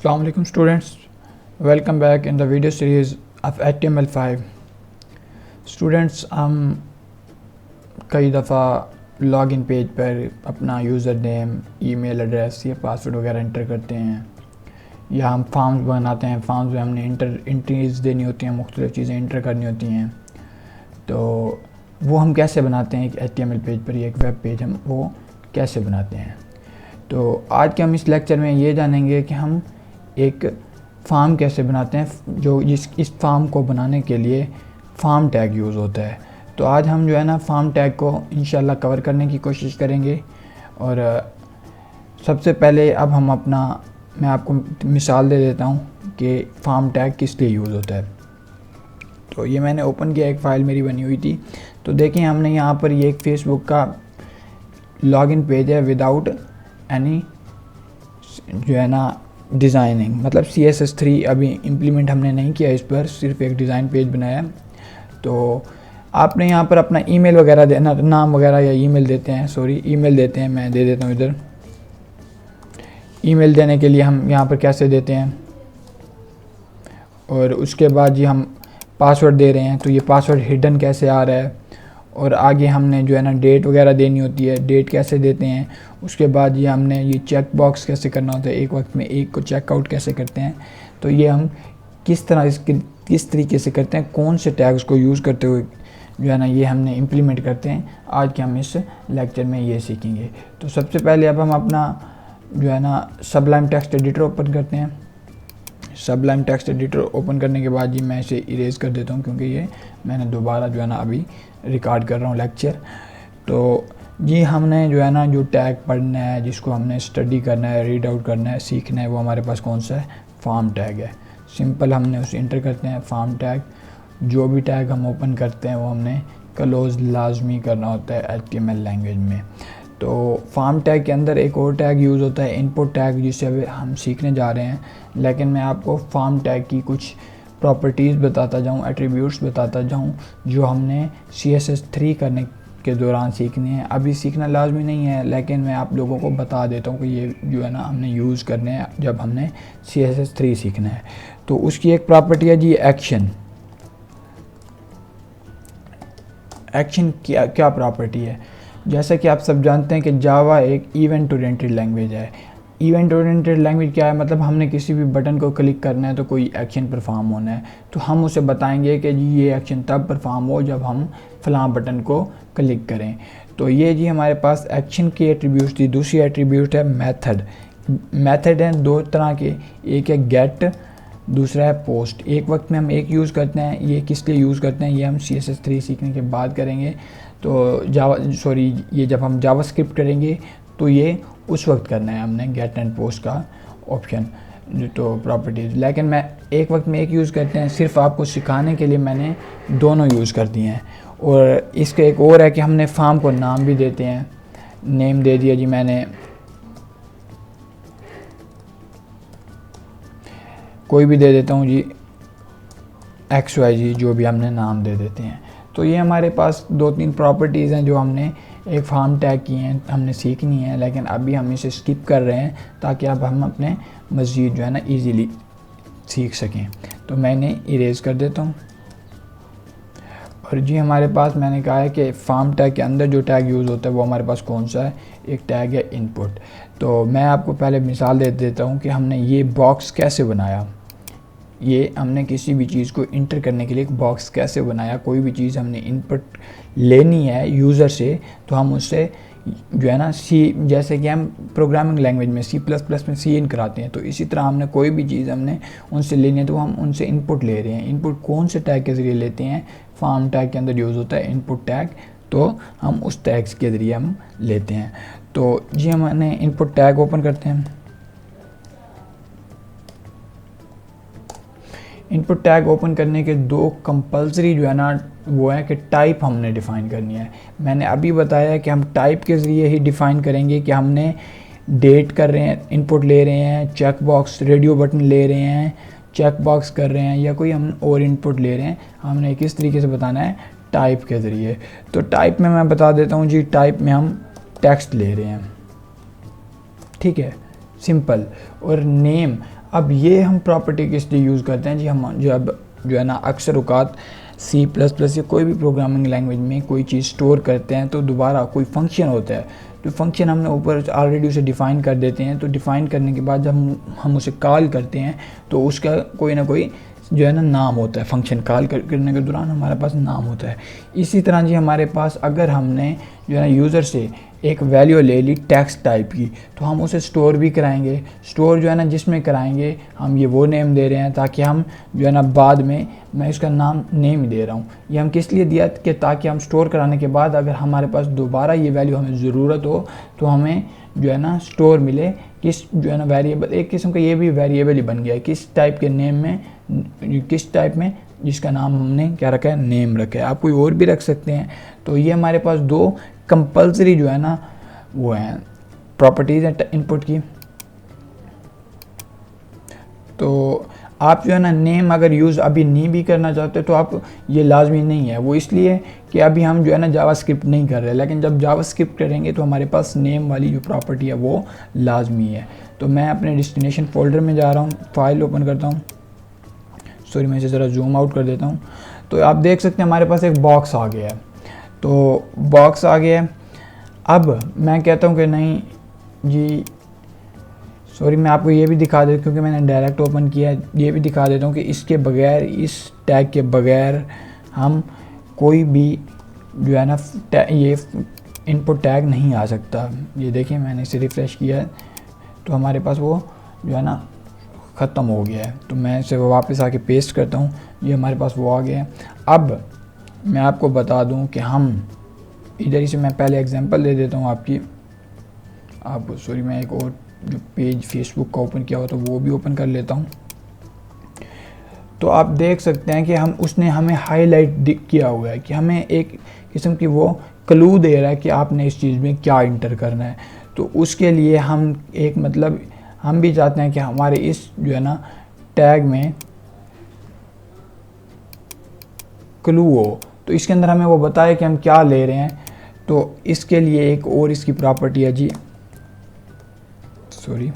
Assalamu alaikum students, welcome back in the video series of HTML5. Students हम कई दफ़ा login page पर अपना यूज़र नेम, ईमेल एड्रेस या पासवर्ड वगैरह इंटर करते हैं, या हम फॉर्म्स बनाते हैं। फॉर्म्स में हमने एंट्रीज देनी होती हैं, मुख्तलिफ़ चीज़ें इंटर करनी होती हैं। तो वो हम कैसे बनाते हैं एक HTML पेज पर, एक वेब पेज हम वो कैसे बनाते हैं। तो आज के हम इस लेक्चर में ये जानेंगे कि हम एक फॉर्म कैसे बनाते हैं, जो इस फॉर्म को बनाने के लिए फॉर्म टैग यूज़ होता है। तो आज हम जो है ना फॉर्म टैग को इंशाल्लाह कवर करने की कोशिश करेंगे। और सबसे पहले अब हम मैं आपको मिसाल दे देता हूँ कि फॉर्म टैग किस लिए यूज़ होता है। तो ये मैंने ओपन किया, एक फ़ाइल मेरी बनी हुई थी। तो देखें हमने यहाँ पर ये एक फेसबुक का लॉगिन पेज है विदाउट एनी जो है ना डिज़ाइनिंग, मतलब CSS3 अभी इम्प्लीमेंट हमने नहीं किया इस पर, सिर्फ एक डिज़ाइन पेज बनाया। तो आपने यहाँ पर अपना ईमेल वगैरह देना, नाम वगैरह या ईमेल देते हैं, ईमेल देते हैं। मैं दे देता हूँ इधर। ईमेल देने के लिए हम यहाँ पर कैसे देते हैं, और उसके बाद ये हम पासवर्ड दे रहे हैं। तो ये पासवर्ड हिडन कैसे आ रहा है, और आगे हमने जो है ना डेट वगैरह देनी होती है, डेट कैसे देते हैं। उसके बाद ये हमने ये चेक बॉक्स कैसे करना होता है, एक वक्त में एक को चेकआउट कैसे करते हैं। तो ये हम किस तरीके से करते हैं, कौन से टैग्स को यूज़ करते हुए जो है ना ये हमने इम्प्लीमेंट करते हैं। आज के हम इस लेक्चर में ये सीखेंगे। तो सबसे पहले अब हम अपना जो है ना सबलाइम टेक्स्ट एडिटर ओपन करते हैं। सबलाइम टेक्स्ट एडिटर ओपन करने के बाद जी मैं इसे इरेज कर देता हूँ, क्योंकि ये मैंने दोबारा जो है ना अभी रिकॉर्ड कर रहा हूँ लेक्चर। तो जी हमने जो है ना जो टैग पढ़ना है, जिसको हमने स्टडी करना है, रीड आउट करना है, सीखना है, वो हमारे पास कौन सा है, फॉर्म टैग है। सिंपल हमने उसे इंटर करते हैं फॉर्म टैग। जो भी टैग हम ओपन करते हैं वो हमने क्लोज लाजमी करना होता है HTML लैंग्वेज में। तो फॉर्म टैग के अंदर एक और टैग यूज़ होता है इनपुट टैग, जिसे अभी हम सीखने जा रहे हैं। लेकिन मैं आपको फॉर्म टैग की कुछ प्रॉपर्टीज़ बताता जाऊँ, एट्रीब्यूट्स बताता जाऊँ, जो हमने CSS3 करने के दौरान सीखने हैं। अभी सीखना लाजमी नहीं है, लेकिन मैं आप लोगों को बता देता हूँ कि ये जो है ना हमने यूज़ करने हैं जब हमने CSS3 सीखना है। तो उसकी एक प्रॉपर्टी है जी एक्शन। एक्शन क्या प्रॉपर्टी है, जैसा कि आप सब जानते हैं कि जावा एक इवेंट ओरिएंटेड लैंग्वेज है। इवेंट ओरिएंटेड लैंग्वेज क्या है, मतलब हमने किसी भी बटन को क्लिक करना है तो कोई एक्शन परफॉर्म होना है, तो हम उसे बताएंगे कि जी ये एक्शन तब परफॉर्म हो जब हम फलां बटन को क्लिक करें। तो ये जी हमारे पास एक्शन की एट्रीब्यूट थी। दूसरी एट्रीब्यूट है मेथड। मेथड हैं दो तरह के, एक है गेट, दूसरा है पोस्ट। एक वक्त में हम एक यूज़ करते हैं, ये किस लिए यूज़ करते हैं ये हम CSS3 सीखने के बाद करेंगे। तो ये जब हम जावास्क्रिप्ट करेंगे तो ये उस वक्त करना है हमने गेट एंड पोस्ट का ऑप्शन, तो प्रॉपर्टीज़। लेकिन मैं एक वक्त में एक यूज़ करते हैं, सिर्फ आपको सिखाने के लिए मैंने दोनों यूज़ कर दिए हैं। और इसका एक और है कि हमने फॉर्म को नाम भी देते हैं। नेम दे दिया जी मैंने, कोई भी दे देता हूँ जी, XYZ, जो भी हमने नाम दे देते हैं। तो ये हमारे पास 2-3 प्रॉपर्टीज़ हैं जो हमने एक फॉर्म टैग की हैं, हमने सीखनी है। लेकिन अभी हम इसे स्किप कर रहे हैं ताकि अब हम अपने मज़ीद जो है ना ईज़िली सीख सकें। तो मैं इन्हें इरेज़ कर देता हूँ। और जी हमारे पास मैंने कहा है कि फॉर्म टैग के अंदर जो टैग यूज़ होता है वो हमारे पास कौन सा है, एक टैग है इनपुट। तो मैं आपको पहले मिसाल दे देता हूँ कि हमने ये बॉक्स कैसे बनाया। ये हमने किसी भी चीज़ को इंटर करने के लिए एक बॉक्स कैसे बनाया। कोई भी चीज़ हमने इनपुट लेनी है यूज़र से, तो हम उससे जो है ना जैसे कि हम प्रोग्रामिंग लैंग्वेज में C++ में इन कराते हैं, तो इसी तरह हमने कोई भी चीज़ हमने उनसे लेनी है तो हम उनसे इनपुट ले रहे हैं। इनपुट कौन से टैग के ज़रिए लेते हैं, फॉर्म टैग के अंदर यूज़ होता है इनपुट टैग, तो हम उस टैग्स के ज़रिए हम लेते हैं। तो जी हमने इनपुट टैग ओपन करते हैं। इनपुट टैग ओपन करने के दो कंपलसरी जो है ना वो है कि टाइप हमने डिफ़ाइन करनी है। मैंने अभी बताया कि हम टाइप के ज़रिए ही डिफ़ाइन करेंगे कि हमने डेट कर रहे हैं, इनपुट ले रहे हैं, चेक बॉक्स रेडियो बटन ले रहे हैं, चेक बॉक्स कर रहे हैं, या कोई हम और इनपुट ले रहे हैं। हमने किस तरीके से बताना है, टाइप के ज़रिए। तो टाइप में मैं बता देता हूँ जी, टाइप में हम टेक्स्ट ले रहे हैं, ठीक है, सिंपल। और नेम, अब ये हम प्रॉपर्टी किस लिए यूज़ करते हैं जी, हम जो है ना अक्सर औकात C++ या कोई भी प्रोग्रामिंग लैंग्वेज में कोई चीज़ स्टोर करते हैं तो दोबारा कोई फंक्शन होता है, तो फंक्शन हमने ऊपर ऑलरेडी उसे डिफ़ाइन कर देते हैं। तो डिफ़ाइन करने के बाद जब हम उसे कॉल करते हैं तो उसका कोई ना कोई जो है ना नाम होता है, फंक्शन कॉल करने के दौरान हमारे पास नाम होता है। इसी तरह जी हमारे पास अगर हमने जो है ना यूज़र से एक वैल्यू ले ली टेक्स्ट टाइप की, तो हम उसे स्टोर भी कराएंगे। स्टोर जो है ना जिसमें कराएंगे हम ये वो नेम दे रहे हैं ताकि हम जो है ना बाद में, मैं इसका नाम नेम ही दे रहा हूँ, ये हम किस लिए दिया कि ताकि हम स्टोर कराने के बाद अगर हमारे पास दोबारा ये वैल्यू हमें ज़रूरत हो तो हमें जो है ना स्टोर मिले किस जो है ना वेरिएबल, एक किस्म का ये भी वेरिएबल ही बन गया है, किस टाइप के नेम में, किस टाइप में जिसका नाम हमने क्या रखा है, नेम रखा है। आप कोई और भी रख सकते हैं। तो ये हमारे पास दो कंपल्सरी जो है ना वो हैं प्रॉपर्टीज़ हैं इनपुट की। तो आप जो है ना नेम अगर यूज़ अभी नहीं भी करना चाहते तो आप, ये लाजमी नहीं है, वो इसलिए कि अभी हम जो है ना जावास्क्रिप्ट नहीं कर रहे, लेकिन जब जावास्क्रिप्ट करेंगे तो हमारे पास नेम वाली जो प्रॉपर्टी है वो लाजमी है। तो मैं अपने डेस्टिनेशन फोल्डर में जा रहा हूँ, फाइल ओपन करता हूँ, सॉरी मैं इसे ज़रा जूम आउट कर देता हूँ। तो आप देख सकते हैं हमारे पास एक बॉक्स आ गया है। तो बॉक्स आ गया है। अब मैं कहता हूँ कि नहीं जी, सॉरी मैं आपको ये भी दिखा देता, क्योंकि मैंने डायरेक्ट ओपन किया है, ये भी दिखा देता हूँ कि इसके बगैर, इस टैग के बगैर हम कोई भी जो है ना ये इनपुट टैग नहीं आ सकता। ये देखिए मैंने इसे रिफ़्रेश किया है तो हमारे पास वो जो है ना ख़त्म हो गया है। तो मैं इसे वापस आके पेस्ट करता हूँ, ये हमारे पास वो आ गया है। अब मैं आपको बता दूँ कि हम इधर ही से, मैं पहले एग्जांपल दे देता हूँ आपकी, आप सॉरी मैं एक और जो पेज फेसबुक का ओपन किया हुआ तो वो भी ओपन कर लेता हूँ। तो आप देख सकते हैं कि हम, उसने हमें हाईलाइट किया हुआ है कि हमें एक किस्म की वो क्लू दे रहा है कि आपने इस चीज़ में क्या इंटर करना है। तो उसके लिए हम एक मतलब हम भी चाहते हैं कि हमारे इस जो है ना टैग में क्लू हो, तो इसके अंदर हमें वो बताए कि हम क्या ले रहे हैं। तो इसके लिए एक और इसकी प्रॉपर्टी है जी, सॉरी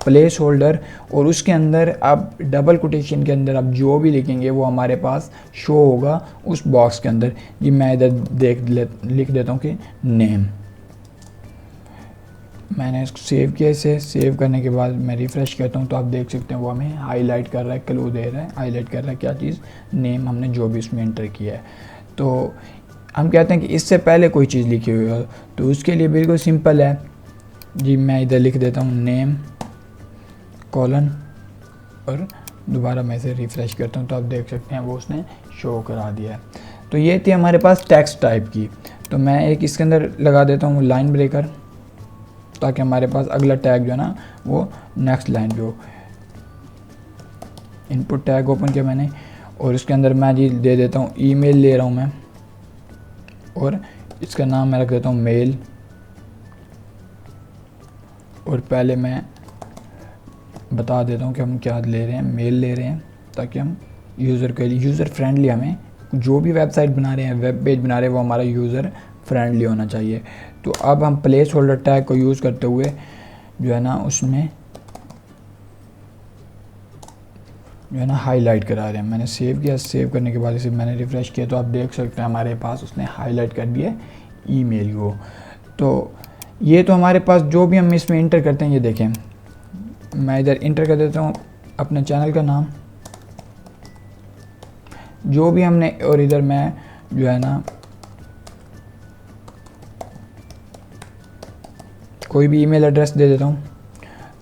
प्लेस होल्डर, और उसके अंदर आप डबल कोटेशन के अंदर आप जो भी लिखेंगे वो हमारे पास शो होगा उस बॉक्स के अंदर। जी मैं इधर लिख देता हूँ कि नेम। मैंने इसको सेव किया, इसे सेव करने के बाद मैं रिफ़्रेश करता हूँ तो आप देख सकते हैं वो हमें हाईलाइट कर रहा है, क्लू दे रहा है, हाईलाइट कर रहा है क्या चीज़, नेम हमने जो भी उसमें एंटर किया है। तो हम कहते हैं कि इससे पहले कोई चीज़ लिखी हुई हो, तो उसके लिए बिल्कुल सिंपल है जी, मैं इधर लिख देता हूँ नेम कॉलन, और दोबारा मैं इसे रिफ़्रेश करता हूँ तो आप देख सकते हैं वो उसने शो करा दिया है। तो ये थी हमारे पास टेक्स्ट टाइप की। तो मैं एक इसके अंदर लगा देता हूँ लाइन ब्रेकर, ताकि हमारे पास अगला टैग जो है ना वो नेक्स्ट लाइन पे हो। इनपुट टैग ओपन किया मैंने, और इसके अंदर मैं जी दे देता हूँ ईमेल ले रहा हूँ मैं, और इसका नाम मैं रख देता हूँ मेल, और पहले मैं बता देता हूँ कि हम क्या ले रहे हैं, मेल ले रहे हैं, ताकि हम यूज़र के लिए यूज़र फ्रेंडली, हमें जो भी वेबसाइट बना रहे हैं, वेब पेज बना रहे हैं, वो हमारा यूज़र फ्रेंडली होना चाहिए। तो अब हम प्लेस होल्डर टैग को यूज़ करते हुए जो है ना उसमें जो है ना हाईलाइट करा रहे हैं। मैंने सेव किया, सेव करने के बाद इसे मैंने रिफ़्रेश किया तो आप देख सकते हैं हमारे पास उसने हाईलाइट कर दिया ईमेल को। तो ये तो हमारे पास जो भी हम इसमें इंटर करते हैं, ये देखें मैं इधर इंटर कर देता हूँ अपने चैनल का नाम जो भी हमने, और इधर मैं जो है ना कोई भी ईमेल एड्रेस दे देता हूँ।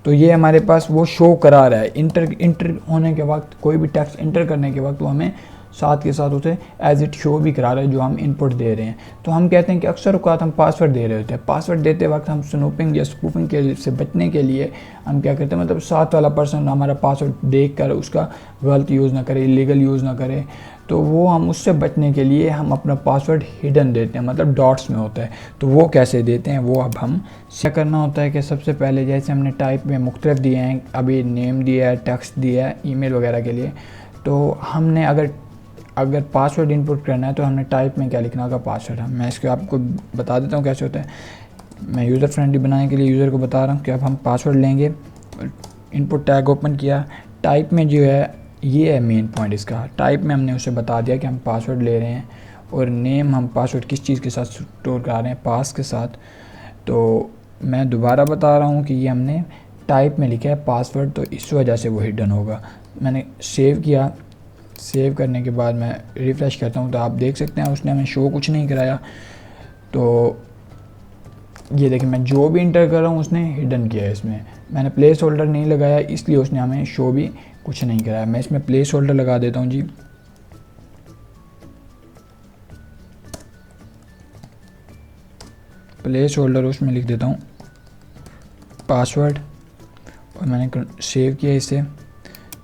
तो ये हमारे पास वो शो करा रहा है, इंटर होने के वक्त, कोई भी टेक्स्ट इंटर करने के वक्त वो हमें साथ के साथ उसे एज इट शो भी करा रहा है जो हम इनपुट दे रहे हैं। तो हम कहते हैं कि अक्सर औक़ात हम पासवर्ड दे रहे होते हैं, पासवर्ड देते वक्त हम स्नूपिंग या स्पूफिंग के से बचने के लिए हम क्या करते हैं, मतलब साथ वाला पर्सन हमारा पासवर्ड देख कर उसका गलत यूज़ ना करे, इलीगल यूज़ ना करे, तो वो हम उससे बचने के लिए हम अपना पासवर्ड हिडन देते हैं, मतलब डॉट्स में होता है। तो वो कैसे देते हैं वो अब हम क्या करना होता है कि सबसे पहले जैसे हमने टाइप में मुख्तलिफ दिए हैं, अभी नेम दिया है, टेक्स्ट दिया है ईमेल वगैरह के लिए, तो हमने अगर पासवर्ड इनपुट करना है तो हमने टाइप में क्या लिखना होगा, पासवर्ड। मैं इसको आपको बता देता हूँ कैसे होता है। मैं यूज़र फ्रेंडली बनाने के लिए यूज़र को बता रहा हूँ कि अब हम पासवर्ड लेंगे, इनपुट टैग ओपन किया। टाइप में जो है ये है मेन पॉइंट इसका। टाइप में हमने उसे बता दिया कि हम पासवर्ड ले रहे हैं, और नेम हम पासवर्ड किस चीज़ के साथ स्टोर करा रहे हैं, पास के साथ। तो मैं दोबारा बता रहा हूँ कि ये हमने टाइप में लिखा है पासवर्ड, तो इस वजह से वो हिडन होगा। मैंने सेव किया। सेव करने के बाद मैं रिफ़्रेश करता हूँ तो आप देख सकते हैं उसने हमें शो कुछ नहीं कराया। तो ये देखिए मैं जो भी इंटर कर रहा हूँ उसने हिडन किया है। इसमें मैंने प्लेस होल्डर नहीं लगाया, इसलिए उसने हमें शो भी कुछ नहीं कराया। मैं इसमें प्लेस होल्डर लगा देता हूँ जी। प्लेस होल्डर उसमें लिख देता हूँ पासवर्ड, और मैंने सेव किया इसे।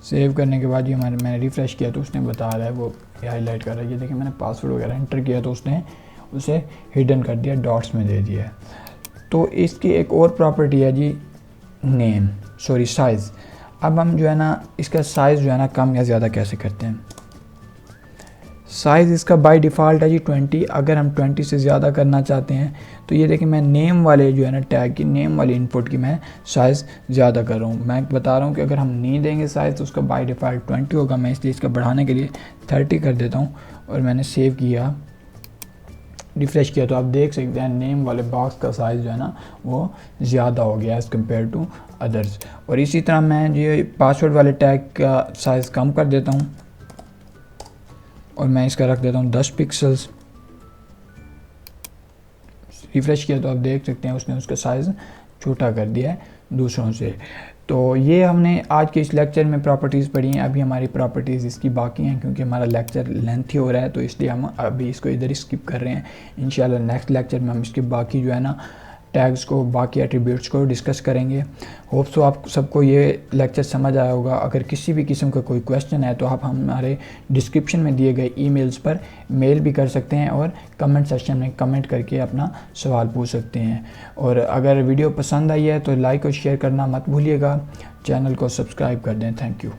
सेव करने के बाद ये मैंने रिफ़्रेश किया तो उसने बता रहा है, वो हाईलाइट कर रहा है। ये देखिए मैंने पासवर्ड वगैरह एंटर किया तो उसने उसे हिडन कर दिया, डॉट्स में दे दिया। तो इसकी एक और प्रॉपर्टी है जी साइज़। अब हम जो है ना इसका साइज़ जो है ना कम या ज़्यादा कैसे करते हैं। साइज़ इसका बाय डिफ़ॉल्ट है जी 20। अगर हम 20 से ज़्यादा करना चाहते हैं तो ये देखिए मैं नेम वाले जो है ना टैग की, नेम वाली इनपुट की मैं साइज़ ज़्यादा कर रहा हूँ। मैं बता रहा हूँ कि अगर हम नहीं देंगे साइज़ तो उसका बाय डिफ़ॉल्ट 20 होगा। मैं इसलिए इसका बढ़ाने के लिए 30 कर देता हूँ, और मैंने सेव किया, रिफ़्रेश किया तो आप देख सकते हैं नेम वाले बॉक्स का साइज़ जो है ना वो ज़्यादा हो गया एज़ कम्पेयर टू अदर्स। और इसी तरह मैं ये पासवर्ड वाले टैग का साइज़ कम कर देता हूँ, और मैं इसका रख देता हूँ 10 पिक्सल्स। रिफ़्रेश किया तो आप देख सकते हैं उसने उसका साइज़ छोटा कर दिया है दूसरों से। तो ये हमने आज के इस लेक्चर में प्रॉपर्टीज़ पढ़ी हैं। अभी हमारी प्रॉपर्टीज़ इसकी बाकी हैं, क्योंकि हमारा लेक्चर लेंथी हो रहा है, तो इसलिए हम अभी इसको इधर ही स्किप कर रहे हैं। इंशाल्लाह नेक्स्ट लेक्चर में हम इसके बाकी जो है ना टैग्स को, बाकी एट्रीब्यूट्स को डिस्कस करेंगे। होप सो आप सबको ये लेक्चर समझ आया होगा। अगर किसी भी किस्म का कोई क्वेश्चन है तो आप हमारे डिस्क्रिप्शन में दिए गए ईमेल्स पर मेल भी कर सकते हैं, और कमेंट सेक्शन में कमेंट करके अपना सवाल पूछ सकते हैं। और अगर वीडियो पसंद आई है तो लाइक और शेयर करना मत भूलिएगा। चैनल को सब्सक्राइब कर दें। Thank you.